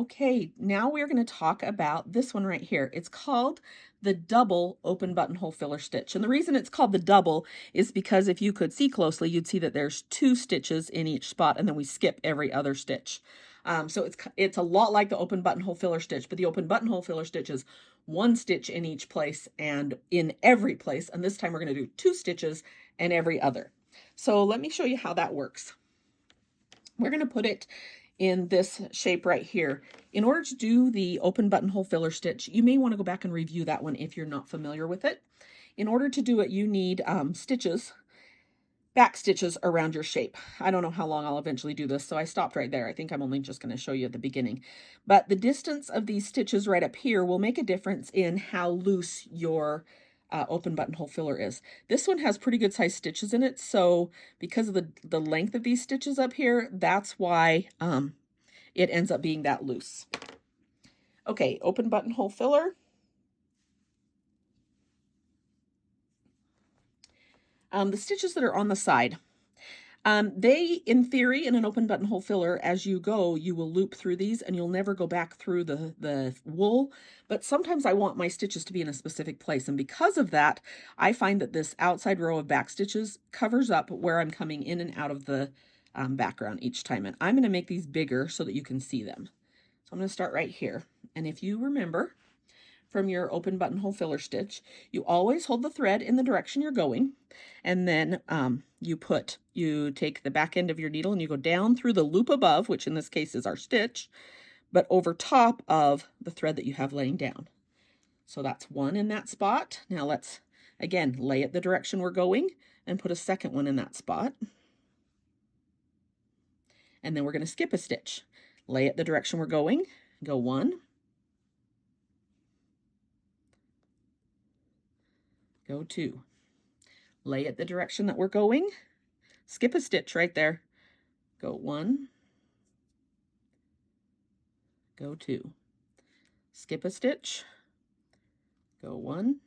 Okay, now we're going to talk about this one right here. It's called the double open buttonhole filler stitch. And the reason it's called the double is because if you could see closely, you'd see that there's 2 stitches in each spot, and then we skip every other stitch. So it's a lot like the open buttonhole filler stitch, but the open buttonhole filler stitch is 1 stitch in each place and in every place. And this time we're going to do 2 stitches and every other. So let me show you how that works. We're going to put it in this shape right here. In order to do the open buttonhole filler stitch, you may want to go back and review that one if you're not familiar with it. In order to do it, you need stitches, back stitches around your shape. I don't know how long I'll eventually do this, so I stopped right there. I think I'm only just going to show you at the beginning. But the distance of these stitches right up here will make a difference in how loose your open buttonhole filler is. This one has pretty good sized stitches in it, so because of the length of these stitches up here, that's why it ends up being that loose. Okay, open buttonhole filler. The stitches that are on the side, they, in theory, in an open buttonhole filler, as you go, you will loop through these and you'll never go back through the wool. But sometimes I want my stitches to be in a specific place. And because of that, I find that this outside row of back stitches covers up where I'm coming in and out of the background each time. And I'm going to make these bigger so that you can see them. So I'm going to start right here. And if you remember from your open buttonhole filler stitch, you always hold the thread in the direction you're going, and then you take the back end of your needle and you go down through the loop above, which in this case is our stitch, but over top of the thread that you have laying down. So that's 1 in that spot. Now let's again lay it the direction we're going and put a second one in that spot. And then we're going to skip a stitch. Lay it the direction we're going, go 1, go 2. Lay it the direction that we're going, skip a stitch right there, go 1, go 2. Skip a stitch, go 1,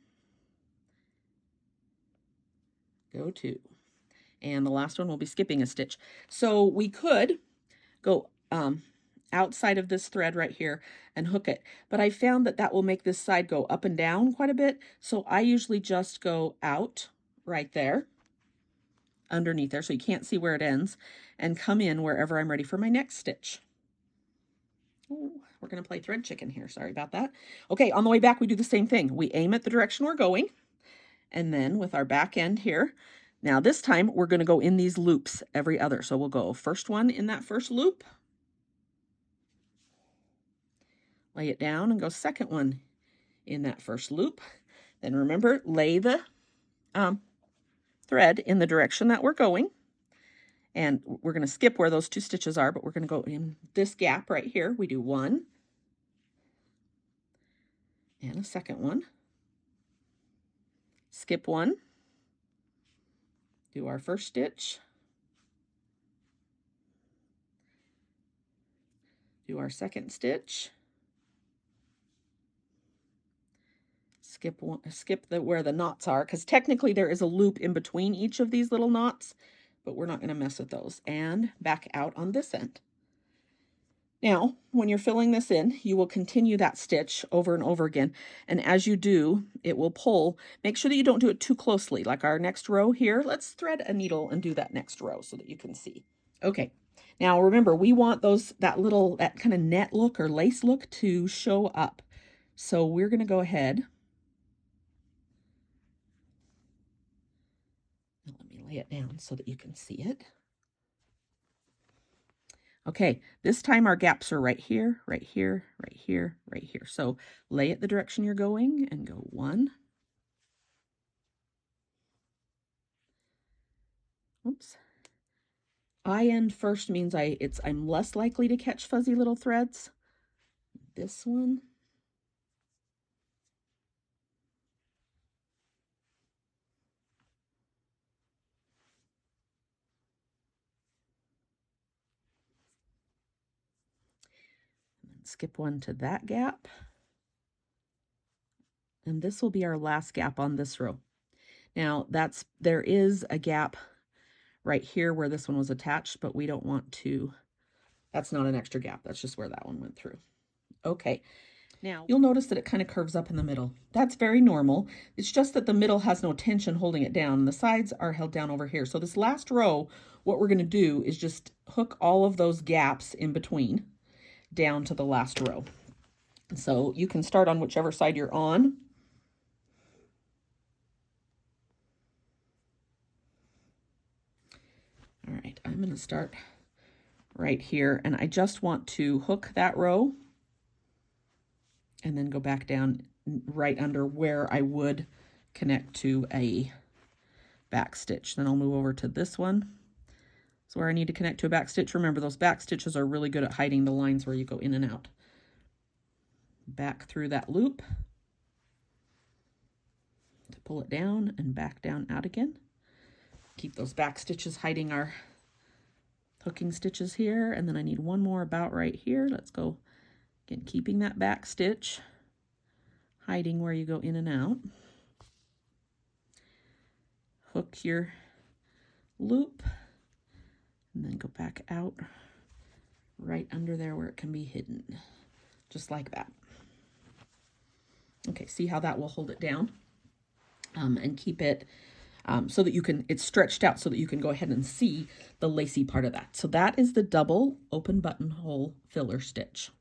go 2. And the last one will be skipping a stitch. So we could go outside of this thread right here and hook it, but I found that that will make this side go up and down quite a bit. So I usually just go out right there, underneath there, so you can't see where it ends, and come in wherever I'm ready for my next stitch. Oh, we're going to play thread chicken here. Sorry about that. Okay, on the way back, we do the same thing. We aim at the direction we're going, and then with our back end here, now this time we're going to go in these loops every other. So we'll go first one in that first loop, lay it down, and go second one in that first loop. Then remember, lay the thread in the direction that we're going. And we're going to skip where those 2 stitches are, but we're going to go in this gap right here. We do 1 and a second one. Skip 1. Do our first stitch. Do our second stitch. Skip where the knots are, because technically there is a loop in between each of these little knots, but we're not going to mess with those. And back out on this end. Now, when you're filling this in, you will continue that stitch over and over again. And as you do, it will pull. Make sure that you don't do it too closely. Like our next row here, let's thread a needle and do that next row so that you can see. Okay, now remember, we want that kind of net look or lace look to show up. So we're going to go ahead. Let me lay it down so that you can see it. Okay, this time our gaps are right here, right here, right here, right here. So lay it the direction you're going and go 1. Oops. I end first means I'm less likely to catch fuzzy little threads. This one. Skip 1 to that gap. And this will be our last gap on this row. Now there is a gap right here where this one was attached, but we don't want to, that's not an extra gap. That's just where that one went through. Okay, now you'll notice that it kind of curves up in the middle. That's very normal. It's just that the middle has no tension holding it down, and the sides are held down over here. So this last row, what we're going to do is just hook all of those gaps in between down to the last row. So you can start on whichever side you're on. All right, I'm going to start right here, and I just want to hook that row and then go back down right under where I would connect to a back stitch. Then I'll move over to this one. So where I need to connect to a back stitch, remember those back stitches are really good at hiding the lines where you go in and out. Back through that loop to pull it down and back down out again. Keep those back stitches hiding our hooking stitches here, and then I need one more about right here. Let's go again, keeping that back stitch hiding where you go in and out. Hook your loop and then go back out right under there where it can be hidden, just like that. Okay, see how that will hold it down and keep it so that you can, it's stretched out so that you can go ahead and see the lacy part of that. So that is the double open buttonhole filler stitch.